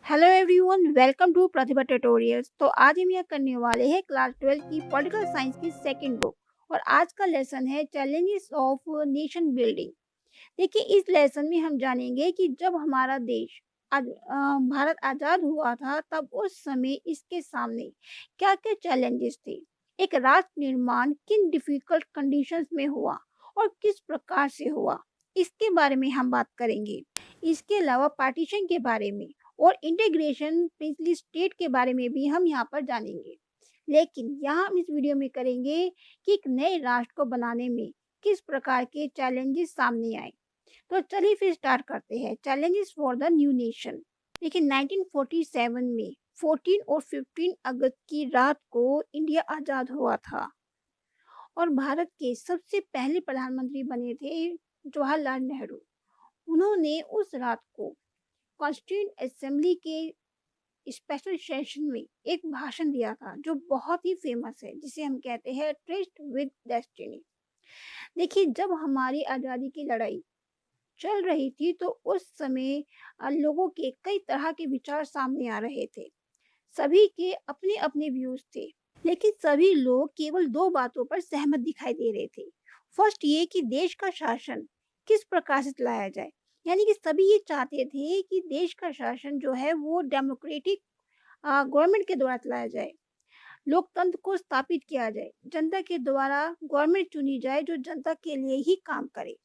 Hello everyone, welcome to Pratibha tutorials. तो आज हम यह करने वाले हैं क्लास 12 की पॉलिटिकल साइंस की सेकंड बुक। और आज का लेसन है चैलेंजेस ऑफ नेशन बिल्डिंग। देखिए, इस लेसन में हम जानेंगे कि जब हमारा देश भारत आज़ाद हुआ था, तब उस समय इसके सामने क्या-क्या चैलेंजेस थे। एक राष्ट्र निर्माण किन डिफिकल्ट कंडीशंस में हुआ और किस प्रकार से हुआ, इसके बारे में हम बात करेंगे। इसके अलावा पार्टीशन के बारे में और इंटीग्रेशन प्रिंसली स्टेट के बारे में भी हम यहाँ पर जानेंगे। लेकिन यहाँ हम इस वीडियो में करेंगे कि एक नए राष्ट्र को बनाने में किस प्रकार के चैलेंजेस सामने आए। तो चलिए फिर स्टार्ट करते हैं। Challenges for the new nation. देखिए, 1947 में 14 और 15 अगस्त की रात को इंडिया आज़ाद हुआ था और भारत के सबसे पहले प्रधानमंत्री बने थे जवाहरलाल नेहरू। उन्होंने उस रात को कॉन्स्टिट्यूंट असेंबली के स्पेशल सेशन में एक भाषण दिया था जो बहुत ही फेमस है, जिसे हम कहते हैं ट्रिस्ट विद डेस्टिनी। देखिए, जब हमारी आज़ादी की लड़ाई चल रही थी तो उस समय लोगों के कई तरह के विचार सामने आ रहे थे। सभी के अपने अपने व्यूज थे, लेकिन सभी लोग केवल दो बातों पर सहमत दिखाई दे रहे थे। फर्स्ट, ये कि देश का शासन किस प्रकार से चलाया जाए। यानी कि सभी ये चाहते थे कि देश का शासन जो है वो डेमोक्रेटिक गवर्नमेंट के द्वारा चलाया जाए, लोकतंत्र को स्थापित किया जाए, जनता के द्वारा गवर्नमेंट चुनी जाए जो जनता के लिए ही काम करे।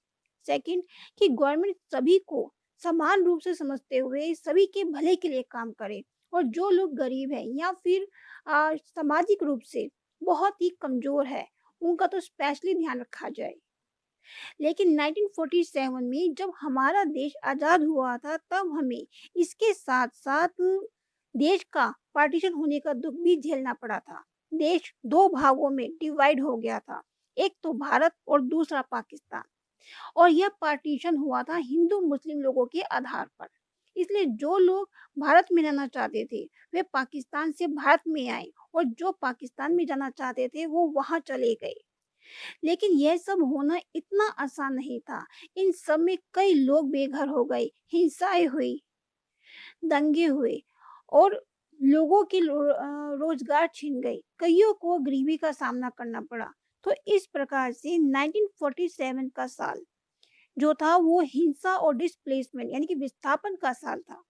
सेकंड, कि गवर्नमेंट सभी को समान रूप से समझते हुए सभी के भले के लिए काम करे, और जो लोग गरीब हैं या फिर सामाजिक रूप से बहुत ही कमजोर है, उनका तो स्पेशली ध्यान रखा जाए। लेकिन 1947 में जब हमारा देश आज़ाद हुआ था, तब हमें इसके साथ साथ देश का पार्टीशन होने का दुख भी झेलना पड़ा था। देश दो भागों में डिवाइड हो गया था, एक तो भारत और दूसरा पाकिस्तान। और यह पार्टीशन हुआ था हिंदू मुस्लिम लोगों के आधार पर। इसलिए जो लोग भारत में रहना चाहते थे वे पाकिस्तान से भारत में आए, और जो पाकिस्तान में जाना चाहते थे वो वहां चले गए। लेकिन यह सब होना इतना आसान नहीं था। इन सब में कई लोग बेघर हो गए, हिंसाएं हुई, दंगे हुए, और लोगों के रोजगार छीन गए, कईयों को गरीबी का सामना करना पड़ा। तो इस प्रकार से 1947 का साल जो था वो हिंसा और डिस्प्लेसमेंट यानी कि विस्थापन का साल था।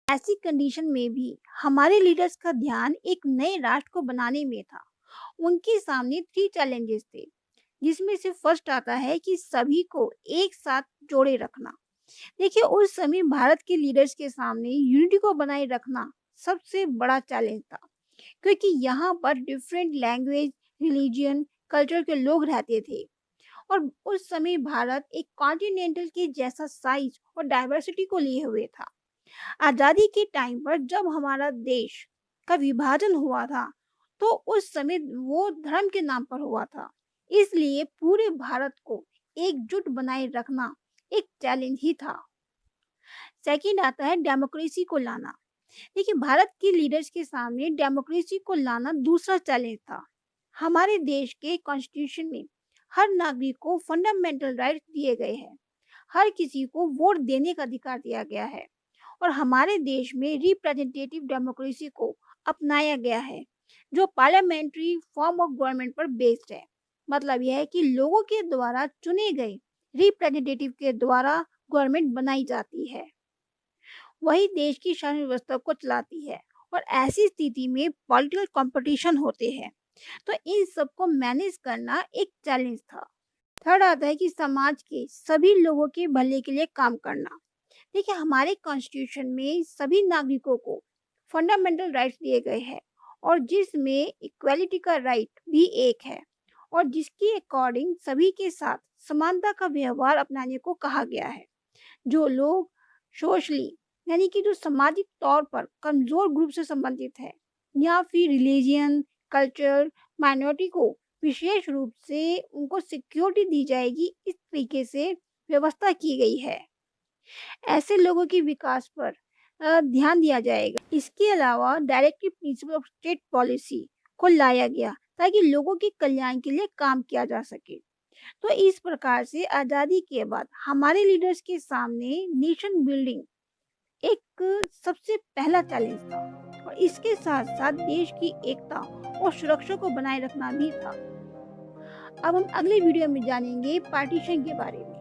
ऐसी कंडीशन में भी हमारे लीडर्स का ध्यान एक नए राष्ट्र को बनाने में था। उनके सामने 3 चैलेंजेस थे, जिसमें से फर्स्ट आता है कि सभी को एक साथ जोड़े रखना। देखिए, उस समय भारत के लीडर्स के सामने यूनिटी को बनाए रखना सबसे बड़ा चैलेंज था, क्योंकि यहाँ पर डिफरेंट लैंग्वेज, रिलीजियन, कल्चर के लोग रहते थे। और उस समय भारत एक कॉन्टिनेंटल के जैसा साइज और डाइवर्सिटी को लिए हुए था। आज़ादी के टाइम पर जब हमारा देश का विभाजन हुआ था, तो उस समय वो धर्म के नाम पर हुआ था। इसलिए पूरे भारत को एकजुट बनाए रखना एक चैलेंज ही था। सेकंड आता है डेमोक्रेसी को लाना। देखिए, भारत के लीडर्स के सामने डेमोक्रेसी को लाना दूसरा चैलेंज था। हमारे देश के कॉन्स्टिट्यूशन में हर नागरिक को फंडामेंटल राइट्स दिए गए हैं, हर किसी को वोट देने का अधिकार दिया गया है, और हमारे देश में रिप्रेजेंटेटिव डेमोक्रेसी को अपनाया गया है, जो पार्लियामेंट्री फॉर्म ऑफ गवर्नमेंट पर बेस्ड है। मतलब यह है कि लोगों के द्वारा चुने गए रिप्रेजेंटेटिव के द्वारा गवर्नमेंट बनाई जाती है, वही देश की शासन व्यवस्था को चलाती है। और ऐसी स्थिति में पॉलिटिकल कंपटीशन होते हैं, तो इन सबको मैनेज करना एक चैलेंज था। थर्ड आता है कि समाज के सभी लोगों के भले के लिए काम करना। देखिए, हमारे कॉन्स्टिट्यूशन में सभी नागरिकों को फंडामेंटल राइट्स दिए गए हैं, और जिसमें इक्वालिटी का राइट भी एक है, और जिसके अकॉर्डिंग सभी के साथ समानता का व्यवहार अपनाने को कहा गया है। जो लोग सोशली यानी कि जो सामाजिक तौर पर कमजोर ग्रुप से संबंधित है, या फिर रिलीजियन, कल्चर, माइनॉरिटी को विशेष रूप से उनको सिक्योरिटी दी जाएगी, इस तरीके से व्यवस्था की गई है। ऐसे लोगों के विकास पर ध्यान दिया जाएगा। इसके अलावा directive principle of state policy को लाया गया, ताकि लोगों के कल्याण के लिए काम किया जा सके। तो इस प्रकार से आज़ादी के बाद हमारे लीडर्स के सामने नेशन बिल्डिंग एक सबसे पहला चैलेंज था और इसके साथ-साथ देश की एकता और सुरक्षा को बनाए रखना भी था। अब हम अगले वीडियो में जानेंगे पार्टीशन के बारे में।